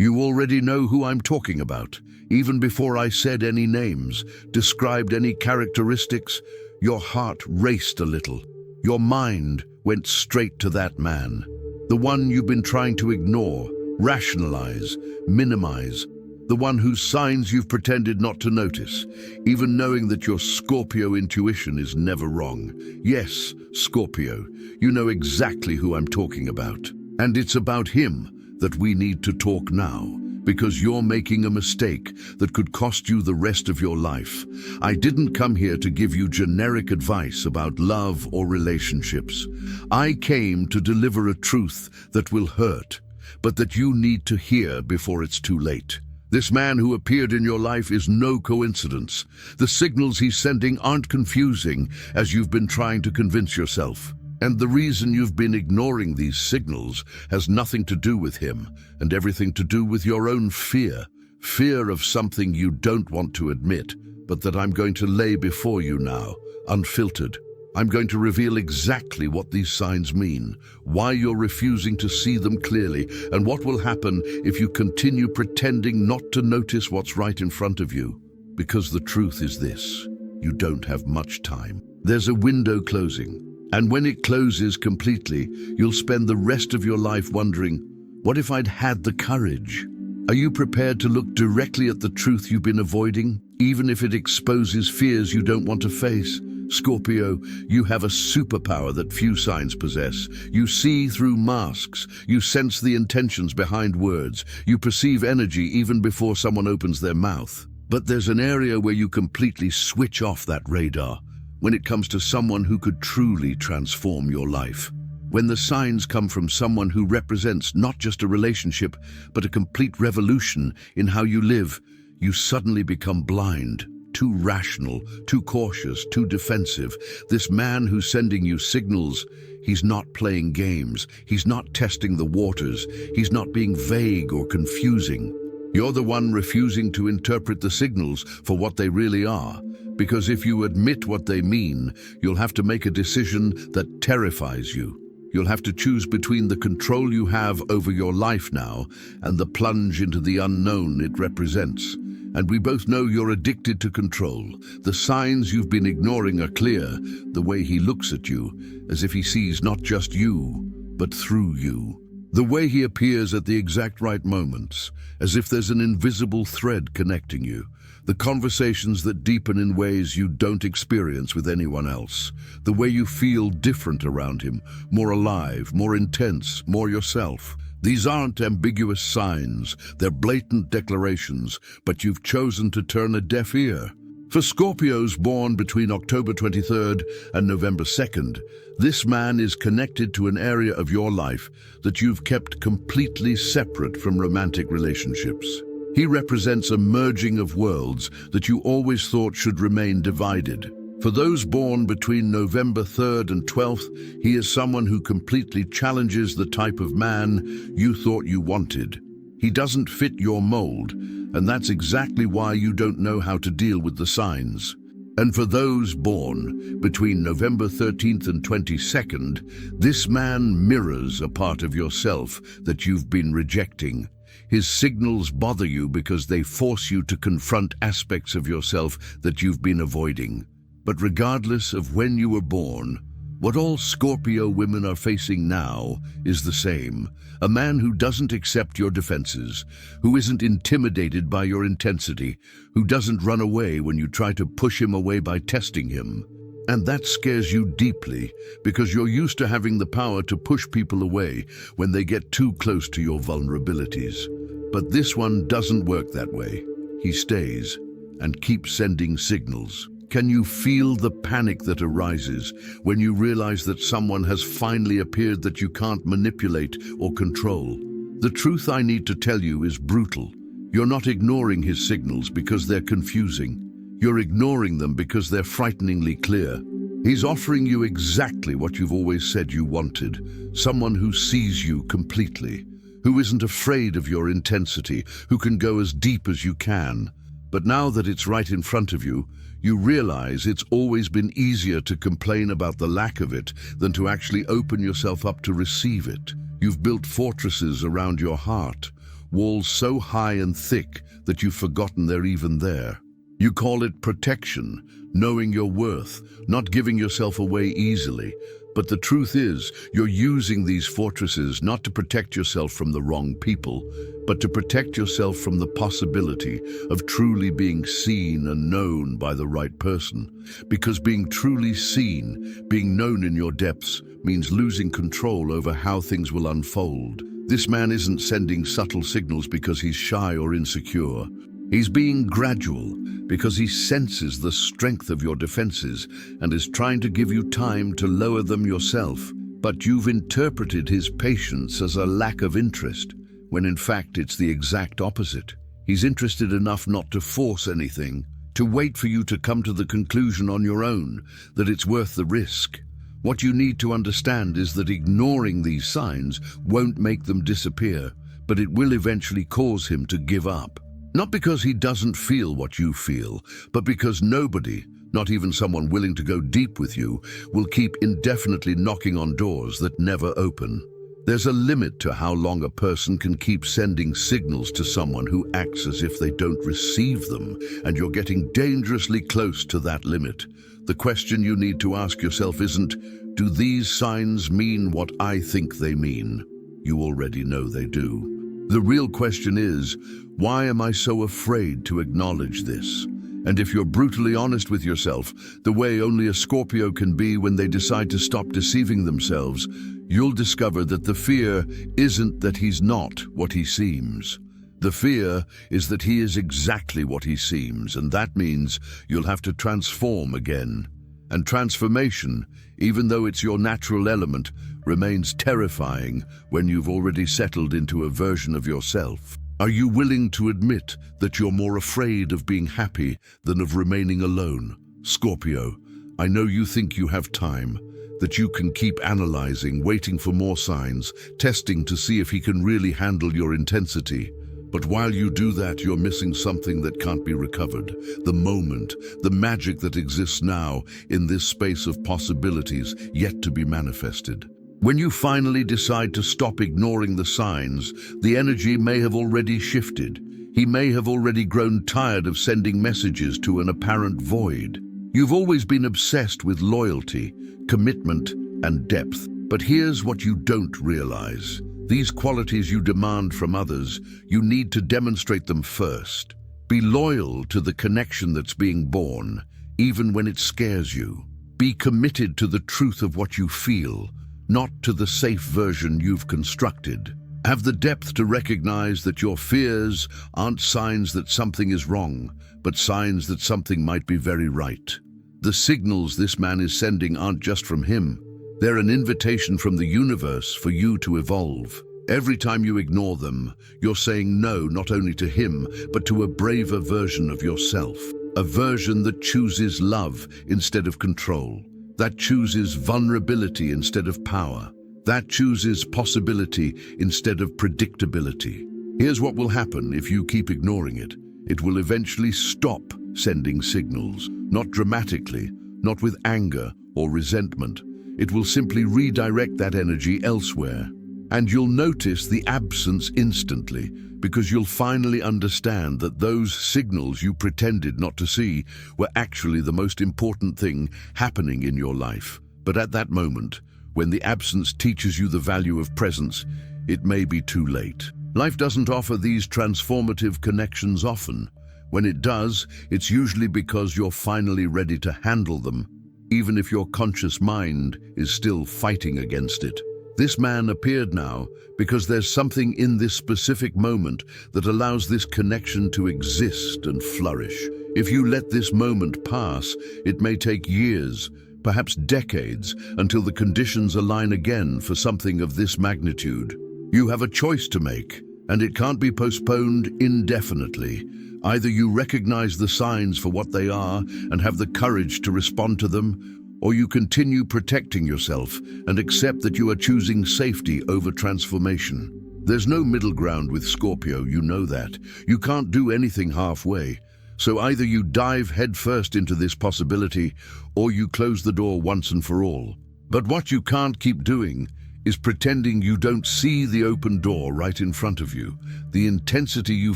You already know who I'm talking about. Even before I said any names, described any characteristics, your heart raced a little. Your mind went straight to that man. The one you've been trying to ignore, rationalize, minimize. The one whose signs you've pretended not to notice, even knowing that your Scorpio intuition is never wrong. Yes, Scorpio, you know exactly who I'm talking about. And it's about him that we need to talk now, because you're making a mistake that could cost you the rest of your life. I didn't come here to give you generic advice about love or relationships. I came to deliver a truth that will hurt, but that you need to hear before it's too late. This man who appeared in your life is no coincidence. The signals he's sending aren't confusing, as you've been trying to convince yourself. And the reason you've been ignoring these signals has nothing to do with him, and everything to do with your own fear. Fear of something you don't want to admit, but that I'm going to lay before you now, unfiltered. I'm going to reveal exactly what these signs mean, why you're refusing to see them clearly, and what will happen if you continue pretending not to notice what's right in front of you. Because the truth is this: you don't have much time. There's a window closing, and when it closes completely, you'll spend the rest of your life wondering, what if I'd had the courage? Are you prepared to look directly at the truth you've been avoiding, even if it exposes fears you don't want to face? Scorpio, you have a superpower that few signs possess. You see through masks. You sense the intentions behind words. You perceive energy even before someone opens their mouth. But there's an area where you completely switch off that radar, when it comes to someone who could truly transform your life. When the signs come from someone who represents not just a relationship, but a complete revolution in how you live, you suddenly become blind. Too rational, too cautious, too defensive. This man who's sending you signals, he's not playing games. He's not testing the waters. He's not being vague or confusing. You're the one refusing to interpret the signals for what they really are. Because if you admit what they mean, you'll have to make a decision that terrifies you. You'll have to choose between the control you have over your life now and the plunge into the unknown it represents. And we both know you're addicted to control. The signs you've been ignoring are clear. The way he looks at you, as if he sees not just you, but through you. The way he appears at the exact right moments, as if there's an invisible thread connecting you. The conversations that deepen in ways you don't experience with anyone else. The way you feel different around him, more alive, more intense, more yourself. These aren't ambiguous signs, they're blatant declarations, but you've chosen to turn a deaf ear. For Scorpios born between October 23rd and November 2nd, this man is connected to an area of your life that you've kept completely separate from romantic relationships. He represents a merging of worlds that you always thought should remain divided. For those born between November 3rd and 12th, he is someone who completely challenges the type of man you thought you wanted. He doesn't fit your mold, and that's exactly why you don't know how to deal with the signs. And for those born between November 13th and 22nd, this man mirrors a part of yourself that you've been rejecting. His signals bother you because they force you to confront aspects of yourself that you've been avoiding. But regardless of when you were born, what all Scorpio women are facing now is the same. A man who doesn't accept your defenses, who isn't intimidated by your intensity, who doesn't run away when you try to push him away by testing him. And that scares you deeply because you're used to having the power to push people away when they get too close to your vulnerabilities. But this one doesn't work that way. He stays and keeps sending signals. Can you feel the panic that arises when you realize that someone has finally appeared that you can't manipulate or control? The truth I need to tell you is brutal. You're not ignoring his signals because they're confusing. You're ignoring them because they're frighteningly clear. He's offering you exactly what you've always said you wanted. Someone who sees you completely, who isn't afraid of your intensity, who can go as deep as you can. But now that it's right in front of you, you realize it's always been easier to complain about the lack of it than to actually open yourself up to receive it. You've built fortresses around your heart, walls so high and thick that you've forgotten they're even there. You call it protection, knowing your worth, not giving yourself away easily. But the truth is, you're using these fortresses not to protect yourself from the wrong people, but to protect yourself from the possibility of truly being seen and known by the right person. Because being truly seen, being known in your depths, means losing control over how things will unfold. This man isn't sending subtle signals because he's shy or insecure. He's being gradual because he senses the strength of your defenses and is trying to give you time to lower them yourself. But you've interpreted his patience as a lack of interest, when in fact it's the exact opposite. He's interested enough not to force anything, to wait for you to come to the conclusion on your own that it's worth the risk. What you need to understand is that ignoring these signs won't make them disappear, but it will eventually cause him to give up. Not because he doesn't feel what you feel, but because nobody, not even someone willing to go deep with you, will keep indefinitely knocking on doors that never open. There's a limit to how long a person can keep sending signals to someone who acts as if they don't receive them, and you're getting dangerously close to that limit. The question you need to ask yourself isn't, do these signs mean what I think they mean? You already know they do. The real question is, why am I so afraid to acknowledge this? And if you're brutally honest with yourself, the way only a Scorpio can be when they decide to stop deceiving themselves, you'll discover that the fear isn't that he's not what he seems. The fear is that he is exactly what he seems, and that means you'll have to transform again. And transformation, even though it's your natural element, remains terrifying when you've already settled into a version of yourself. Are you willing to admit that you're more afraid of being happy than of remaining alone? Scorpio, I know you think you have time, that you can keep analyzing, waiting for more signs, testing to see if he can really handle your intensity. But while you do that, you're missing something that can't be recovered. The moment, the magic that exists now in this space of possibilities yet to be manifested. When you finally decide to stop ignoring the signs, the energy may have already shifted. He may have already grown tired of sending messages to an apparent void. You've always been obsessed with loyalty, commitment, and depth. But here's what you don't realize. These qualities you demand from others, you need to demonstrate them first. Be loyal to the connection that's being born, even when it scares you. Be committed to the truth of what you feel, not to the safe version you've constructed. Have the depth to recognize that your fears aren't signs that something is wrong, but signs that something might be very right. The signals this man is sending aren't just from him. They're an invitation from the universe for you to evolve. Every time you ignore them, you're saying no not only to him, but to a braver version of yourself. A version that chooses love instead of control. That chooses vulnerability instead of power. That chooses possibility instead of predictability. Here's what will happen if you keep ignoring it. It will eventually stop sending signals, not dramatically, not with anger or resentment. It will simply redirect that energy elsewhere. And you'll notice the absence instantly, because you'll finally understand that those signals you pretended not to see were actually the most important thing happening in your life. But at that moment, when the absence teaches you the value of presence, it may be too late. Life doesn't offer these transformative connections often. When it does, it's usually because you're finally ready to handle them, even if your conscious mind is still fighting against it. This man appeared now because there's something in this specific moment that allows this connection to exist and flourish. If you let this moment pass, it may take years, perhaps decades, until the conditions align again for something of this magnitude. You have a choice to make, and it can't be postponed indefinitely. Either you recognize the signs for what they are and have the courage to respond to them, or you continue protecting yourself and accept that you are choosing safety over transformation. There's no middle ground with Scorpio, you know that. You can't do anything halfway. So either you dive headfirst into this possibility, or you close the door once and for all. But what you can't keep doing is pretending you don't see the open door right in front of you. The intensity you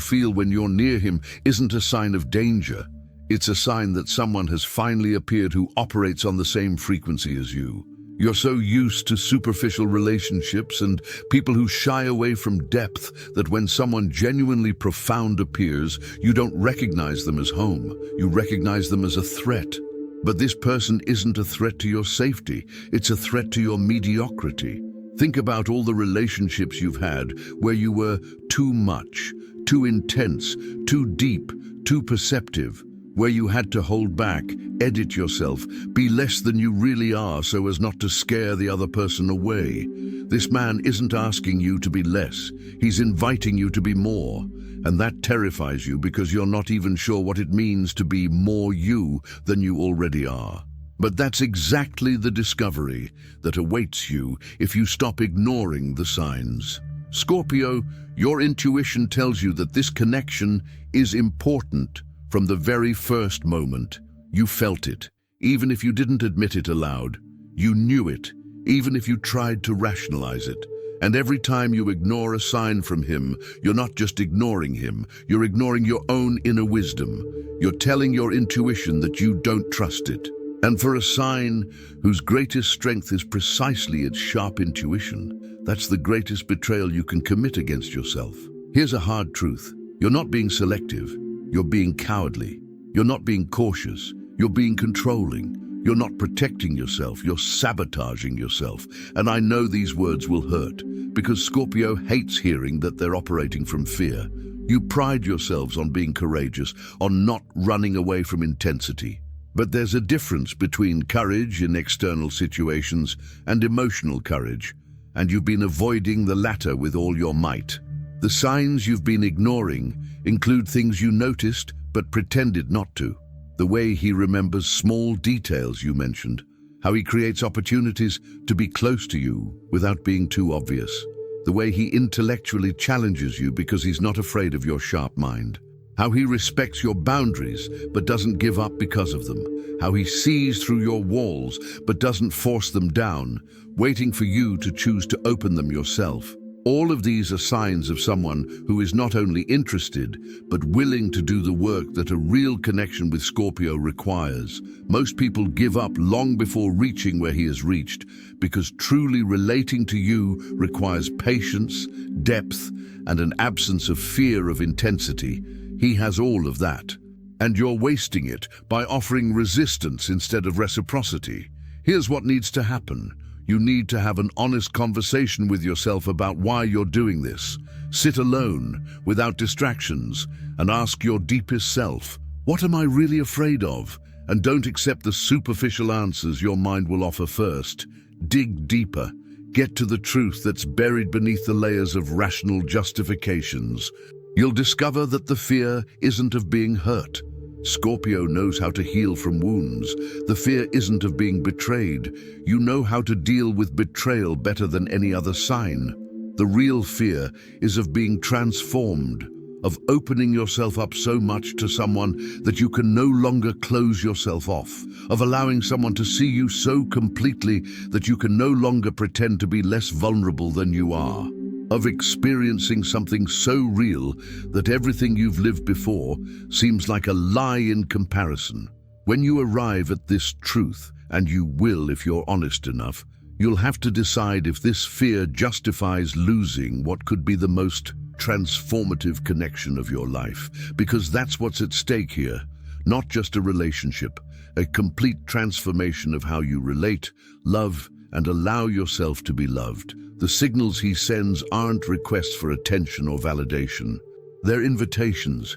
feel when you're near him isn't a sign of danger. It's a sign that someone has finally appeared who operates on the same frequency as you. You're so used to superficial relationships and people who shy away from depth that when someone genuinely profound appears, you don't recognize them as home. You recognize them as a threat. But this person isn't a threat to your safety. It's a threat to your mediocrity. Think about all the relationships you've had where you were too much, too intense, too deep, too perceptive, where you had to hold back, edit yourself, be less than you really are so as not to scare the other person away. This man isn't asking you to be less. He's inviting you to be more. And that terrifies you because you're not even sure what it means to be more you than you already are. But that's exactly the discovery that awaits you if you stop ignoring the signs. Scorpio, your intuition tells you that this connection is important. From the very first moment, you felt it, even if you didn't admit it aloud. You knew it, even if you tried to rationalize it. And every time you ignore a sign from him, you're not just ignoring him, you're ignoring your own inner wisdom. You're telling your intuition that you don't trust it. And for a sign whose greatest strength is precisely its sharp intuition, that's the greatest betrayal you can commit against yourself. Here's a hard truth. You're not being selective. You're being cowardly. You're not being cautious. You're being controlling. You're not protecting yourself. You're sabotaging yourself. And I know these words will hurt, because Scorpio hates hearing that they're operating from fear. You pride yourselves on being courageous, on not running away from intensity. But there's a difference between courage in external situations and emotional courage, and you've been avoiding the latter with all your might. The signs you've been ignoring include things you noticed but pretended not to. The way he remembers small details you mentioned, how he creates opportunities to be close to you without being too obvious. The way he intellectually challenges you because he's not afraid of your sharp mind. How he respects your boundaries but doesn't give up because of them. How he sees through your walls but doesn't force them down, waiting for you to choose to open them yourself. All of these are signs of someone who is not only interested, but willing to do the work that a real connection with Scorpio requires. Most people give up long before reaching where he has reached, because truly relating to you requires patience, depth, and an absence of fear of intensity. He has all of that. And you're wasting it by offering resistance instead of reciprocity. Here's what needs to happen. You need to have an honest conversation with yourself about why you're doing this. Sit alone, without distractions, and ask your deepest self, what am I really afraid of? And don't accept the superficial answers your mind will offer first. Dig deeper. Get to the truth that's buried beneath the layers of rational justifications. You'll discover that the fear isn't of being hurt. Scorpio knows how to heal from wounds. The fear isn't of being betrayed. You know how to deal with betrayal better than any other sign. The real fear is of being transformed, of opening yourself up so much to someone that you can no longer close yourself off, of allowing someone to see you so completely that you can no longer pretend to be less vulnerable than you are. Of experiencing something so real that everything you've lived before seems like a lie in comparison. When you arrive at this truth, and you will if you're honest enough, you'll have to decide if this fear justifies losing what could be the most transformative connection of your life, because that's what's at stake here. Not just a relationship, a complete transformation of how you relate, love, and allow yourself to be loved. The signals he sends aren't requests for attention or validation. They're invitations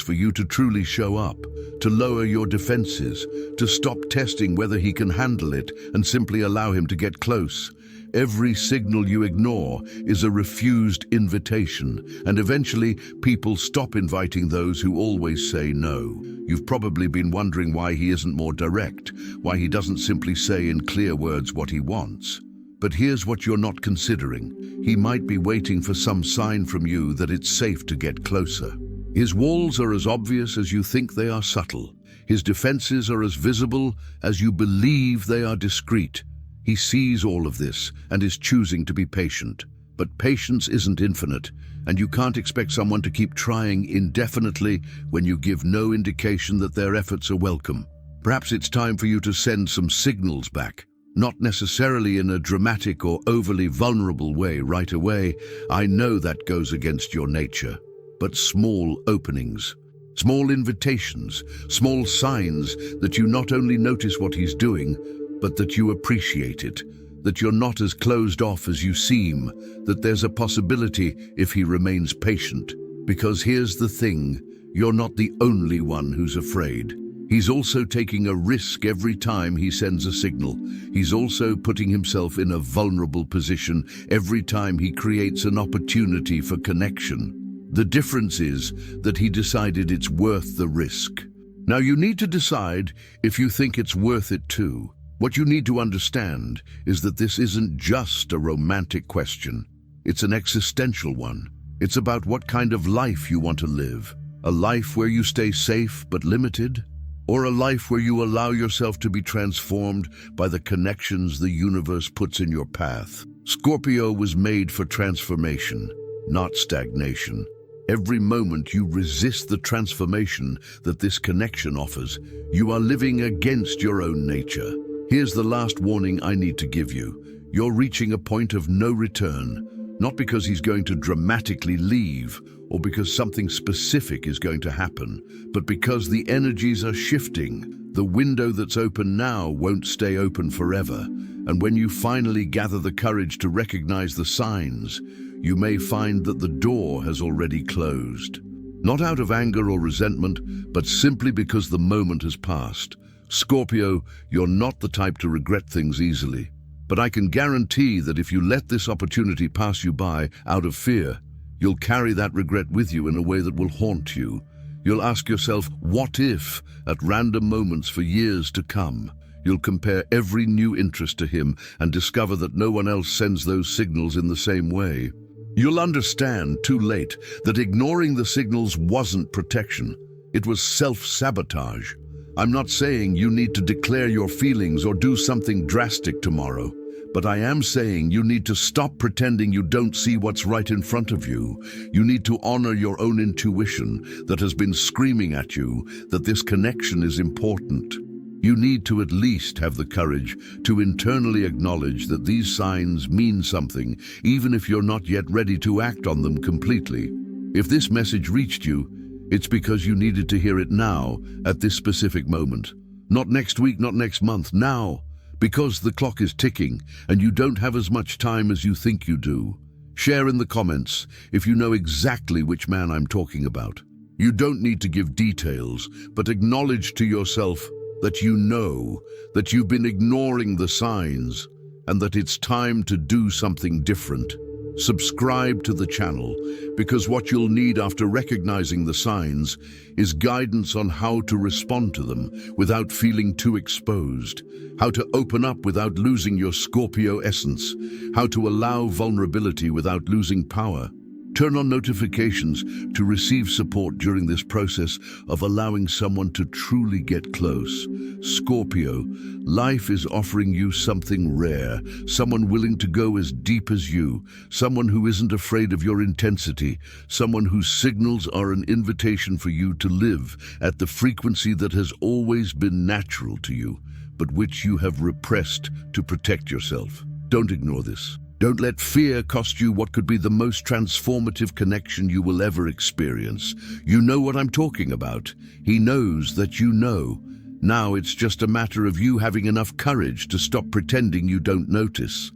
for you to truly show up, to lower your defenses, to stop testing whether he can handle it and simply allow him to get close. Every signal you ignore is a refused invitation, and eventually people stop inviting those who always say no. You've probably been wondering why he isn't more direct, why he doesn't simply say in clear words what he wants. But here's what you're not considering. He might be waiting for some sign from you that it's safe to get closer. His walls are as obvious as you think they are subtle. His defenses are as visible as you believe they are discreet. He sees all of this and is choosing to be patient. But patience isn't infinite, and you can't expect someone to keep trying indefinitely when you give no indication that their efforts are welcome. Perhaps it's time for you to send some signals back. Not necessarily in a dramatic or overly vulnerable way right away. I know that goes against your nature. But small openings, small invitations, small signs that you not only notice what he's doing, but that you appreciate it, that you're not as closed off as you seem, that there's a possibility if he remains patient. Because here's the thing, you're not the only one who's afraid. He's also taking a risk every time he sends a signal. He's also putting himself in a vulnerable position every time he creates an opportunity for connection. The difference is that he decided it's worth the risk. Now you need to decide if you think it's worth it too. What you need to understand is that this isn't just a romantic question. It's an existential one. It's about what kind of life you want to live. A life where you stay safe but limited? Or a life where you allow yourself to be transformed by the connections the universe puts in your path? Scorpio was made for transformation, not stagnation. Every moment you resist the transformation that this connection offers, you are living against your own nature. Here's the last warning I need to give you. You're reaching a point of no return, not because he's going to dramatically leave or because something specific is going to happen, but because the energies are shifting. The window that's open now won't stay open forever, and when you finally gather the courage to recognize the signs, you may find that the door has already closed. Not out of anger or resentment, but simply because the moment has passed. Scorpio, you're not the type to regret things easily. But I can guarantee that if you let this opportunity pass you by out of fear, you'll carry that regret with you in a way that will haunt you. You'll ask yourself, what if, at random moments for years to come. You'll compare every new interest to him and discover that no one else sends those signals in the same way. You'll understand too late that ignoring the signals wasn't protection. It was self-sabotage. I'm not saying you need to declare your feelings or do something drastic tomorrow, but I am saying you need to stop pretending you don't see what's right in front of you. You need to honor your own intuition that has been screaming at you that this connection is important. You need to at least have the courage to internally acknowledge that these signs mean something, even if you're not yet ready to act on them completely. If this message reached you, it's because you needed to hear it now, at this specific moment. Not next week, not next month, now. Because the clock is ticking and you don't have as much time as you think you do. Share in the comments if you know exactly which man I'm talking about. You don't need to give details, but acknowledge to yourself that you know that you've been ignoring the signs and that it's time to do something different. Subscribe to the channel because what you'll need after recognizing the signs is guidance on how to respond to them without feeling too exposed, how to open up without losing your Scorpio essence, how to allow vulnerability without losing power. Turn on notifications to receive support during this process of allowing someone to truly get close. Scorpio, life is offering you something rare, someone willing to go as deep as you, someone who isn't afraid of your intensity, someone whose signals are an invitation for you to live at the frequency that has always been natural to you, but which you have repressed to protect yourself. Don't ignore this. Don't let fear cost you what could be the most transformative connection you will ever experience. You know what I'm talking about. He knows that you know. Now it's just a matter of you having enough courage to stop pretending you don't notice.